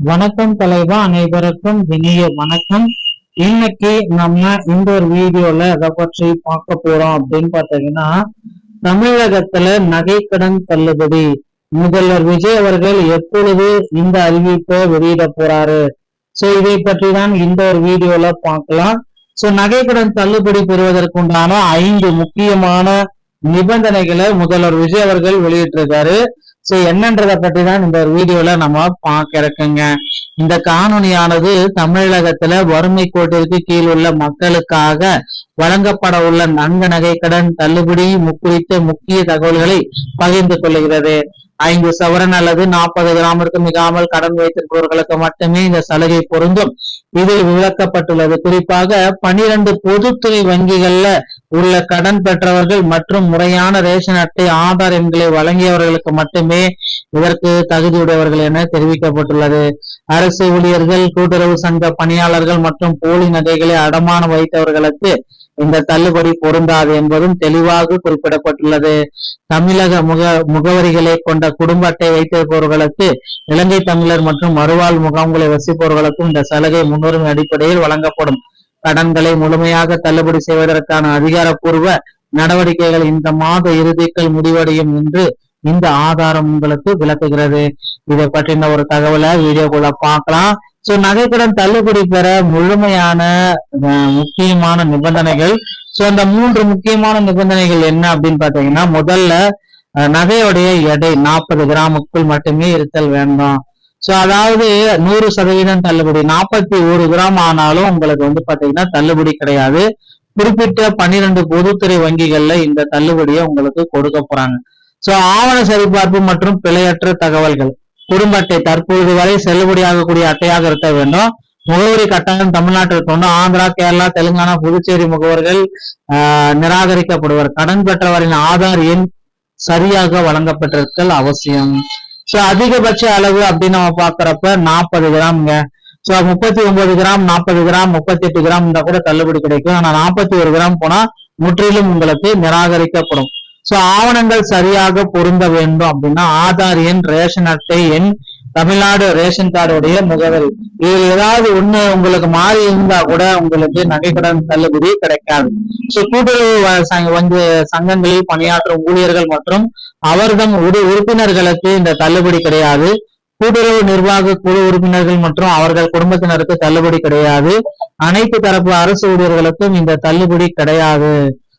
வணக்கம் தலைவா, அனைவருக்கும் இனிய வணக்கம். இன்னைக்கு நம்ம இந்த ஒரு வீடியோல எதை பற்றி பார்க்க போறோம் அப்படின்னு பாத்தீங்கன்னா, தமிழகத்துல நகைக்கடன் தள்ளுபடி முதல்வர் விஜய் அவர்கள் எப்பொழுது இந்த அறிவிப்பை வெளியிட போறாரு, சோ இதை பற்றி தான் இந்த ஒரு வீடியோல பார்க்கலாம். சோ நகைக்கடன் தள்ளுபடி பெறுவதற்குண்டான 5 முக்கியமான நிபந்தனைகளை முதல்வர் விஜய் அவர்கள் வெளியிட்டிருக்காரு. சோ என்னன்றதை பற்றி தான் இந்த வீடியோல நம்ம பார்க்க இருக்குங்க. இந்த காணொலியானது தமிழகத்துல வறுமை கோட்டிற்கு கீழ் உள்ள மக்களுக்காக வழங்கப்பட உள்ள நகை கடன் தள்ளுபடி குறித்த முக்கிய தகவல்களை பகிர்ந்து கொள்கிறது. 5 சவரன் அல்லது 40 கிராமிற்கு மிகாமல் கடன் வைத்திருப்பவர்களுக்கு மட்டுமே இந்த சலுகை பொருந்தும். இதில் விளக்கப்பட்டுள்ளது. குறிப்பாக 12 பொதுத்துறை வங்கிகள்ல உள்ள கடன் பெற்றவர்கள் மற்றும் முறையான ரேஷன் அட்டை ஆதார் எண்களை வழங்கியவர்களுக்கு மட்டுமே இதற்கு தகுதியுடையவர்கள் என தெரிவிக்கப்பட்டுள்ளது. அரசு ஊழியர்கள், கூட்டுறவு சங்க பணியாளர்கள் மற்றும் போலி நகைகளை அடமானம் வைத்தவர்களுக்கு இந்த தள்ளுபடி பொருந்தாது என்பதும் தெளிவாக குறிப்பிடப்பட்டுள்ளது. தமிழக முகவரிகளை கொண்ட குடும்ப அட்டை வைத்திருப்பவர்களுக்கு, இலங்கை தமிழர் மற்றும் மறுவாழ் முகாம்களை வசிப்பவர்களுக்கும் இந்த சலுகை முன்னுரிமை அடிப்படையில் வழங்கப்படும். கடன்களை முழுமையாக தள்ளுபடி செய்வதற்கான அதிகாரப்பூர்வ நடவடிக்கைகள் இந்த மாத இறுதிக்குள் முடிவடையும் என்று இந்த ஆதாரம் உங்களுக்கு விளக்குகிறது. இதை பற்றின ஒரு தகவலை வீடியோக்குள்ள பார்க்கலாம். சோ நகைக்கடன் தள்ளுபடி பெற முழுமையான முக்கியமான நிபந்தனைகள். சோ அந்த 3 முக்கியமான நிபந்தனைகள் என்ன அப்படின்னு பாத்தீங்கன்னா, முதல்ல நகையுடைய எடை 40 கிராமுக்குள் மட்டுமே இருத்தல் வேண்டும். சோ அதாவது 100% தள்ளுபடி. 41 கிராம் ஆனாலும் உங்களுக்கு பாத்தீங்கன்னா தள்ளுபடி கிடையாது. குறிப்பிட்ட 12 பொதுத்துறை வங்கிகள்ல இந்த தள்ளுபடியை உங்களுக்கு கொடுக்க போறாங்க. சோ ஆவண சரிபார்ப்பு மற்றும் பிழையற்ற தகவல்கள். குடும்ப அட்டை தற்போது வரை செல்லுபடியாகக்கூடிய அட்டையாக இருக்க வேண்டும். முகவரி கட்டணம் தமிழ்நாட்டில் இருக்கணும். ஆந்திரா, கேரளா, தெலுங்கானா, புதுச்சேரி முகவர்கள் நிராகரிக்கப்படுவர். கடன் பெற்றவரின் ஆதார் எண் சரியாக வழங்கப்பட்டிருத்தல் அவசியம். சோ அதிகபட்ச அளவு அப்படின்னு நம்ம பாக்குறப்ப 40 கிராம்ங்க. சோ 39 கிராம், 40 கிராம், 38 கிராம் இருந்தா கூட தள்ளுபடி கிடைக்கும். ஆனா 41 கிராம் போனா முற்றிலும் உங்களுக்கு நிராகரிக்கப்படும். சோ ஆவணங்கள் சரியாக பொருந்த வேண்டும் அப்படின்னா ஆதார் எண், ரேஷன் அட்டை எண், தமிழ்நாடு ரேஷன் கார்டுடைய முகவரி, இதுல ஏதாவது ஒண்ணு உங்களுக்கு மாறி இருந்தா கூட உங்களுக்கு நகைக்கடன் தள்ளுபடி கிடைக்காது. சோ கூட்டுறவு சங்கங்களில் பணியாற்றும் ஊழியர்கள் மற்றும் அவர்தம் உறுப்பினர்களுக்கு இந்த தள்ளுபடி கிடையாது. கூட்டுறவு நிர்வாக குழு உறுப்பினர்கள் மற்றும் அவர்கள் குடும்பத்தினருக்கு தள்ளுபடி கிடையாது. அனைத்து தரப்பு அரசு ஊழியர்களுக்கும் இந்த தள்ளுபடி கிடையாது.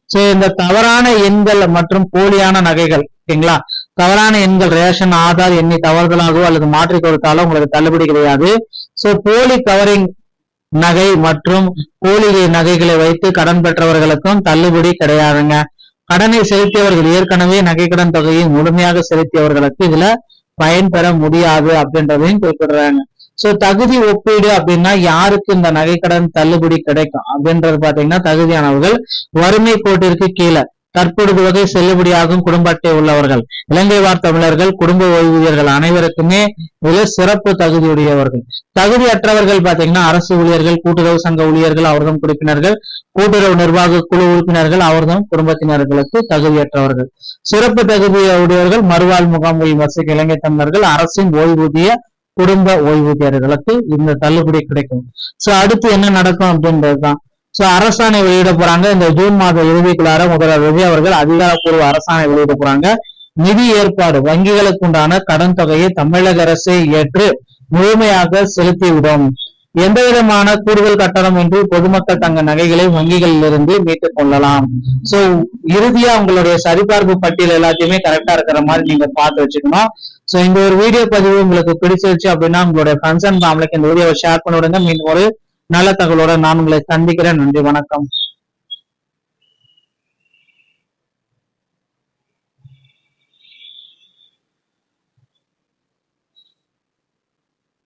சோ இந்த தவறான எண்கள் மற்றும் போலியான நகைகள், ஓகேங்களா, தவறான எண்கள், ரேஷன் ஆதார் எண்ணை தவறுதலாகவோ அல்லது மாற்றி கொடுத்தாலும் உங்களுக்கு தள்ளுபடி கிடையாது. சோ போலி கவரிங் நகை மற்றும் போலி நகைகளை வைத்து கடன் பெற்றவர்களுக்கும் தள்ளுபடி கிடையாதுங்க. கடனை செலுத்தியவர்கள் ஏற்கனவே நகைக்கடன் தொகையை முழுமையாக செலுத்தியவர்களுக்கு இதுல பயன்பெற முடியாது அப்படின்றதையும் குறிப்பிடுறாங்க. சோ தகுதி ஒப்பீடு அப்படின்னா யாருக்கு இந்த நகைக்கடன் தள்ளுபடி கிடைக்கும் அப்படின்றது பாத்தீங்கன்னா, தகுதியானவர்கள், வறுமை கோட்டிற்கு கீழே தற்பொழுது வகை செல்லுபடியாகும் குடும்ப அட்டை உள்ளவர்கள், இலங்கை வாழ் தமிழர்கள், குடும்ப ஓய்வூதியர்கள் அனைவருக்குமே இதுல சிறப்பு தகுதியுடையவர்கள். தகுதியற்றவர்கள் பாத்தீங்கன்னா அரசு ஊழியர்கள், கூட்டுறவு சங்க ஊழியர்கள், அவர்தம் உறுப்பினர்கள், கூட்டுறவு நிர்வாக குழு உறுப்பினர்கள், அவர்தம் குடும்பத்தினர்களுக்கு தகுதியற்றவர்கள். சிறப்பு தகுதியுடையவர்கள் மறுவாழ் முகாம்களில் வசிக்கும் இலங்கை தமிழர்கள், அரசின் ஓய்வூதிய குடும்ப ஓய்வூதியர்களுக்கு இந்த தள்ளுபடி கிடைக்கும். சோ அடுத்து என்ன நடக்கும் அப்படின்றதுதான். சோ அரசாணை வெளியிட போறாங்க. இந்த ஜூன் மாத இறுதிக்குள்ளார முதல்வர் விஜய் அவர்கள் அதிகாரப்பூர்வ அரசாணை வெளியிட போறாங்க. நிதி ஏற்பாடு, வங்கிகளுக்கு உண்டான கடன் தொகையை தமிழக அரசை ஏற்று முழுமையாக செலுத்திவிடும். எந்த விதமான கூடுதல் கட்டணம் என்று பொதுமக்கள் தங்க நகைகளை வங்கிகளில் இருந்து மீட்டுக் கொள்ளலாம். சோ இறுதியா உங்களுடைய சரிபார்ப்பு பட்டியல் எல்லாத்தையுமே கரெக்டா இருக்கிற மாதிரி நீங்க பார்த்து வச்சுக்கணும். சோ இந்த ஒரு வீடியோ பதிவு உங்களுக்கு பிடிச்சிருச்சு அப்படின்னா உங்களுடைய ஃப்ரெண்ட்ஸ் அண்ட் ஃபேமிலிக்கு இந்த வீடியோவை ஷேர் பண்ணி விடுங்க. மீண்டும் ஒரு நல்ல தகவலோட நான் உங்களை சந்திக்கிறேன். நன்றி, வணக்கம்.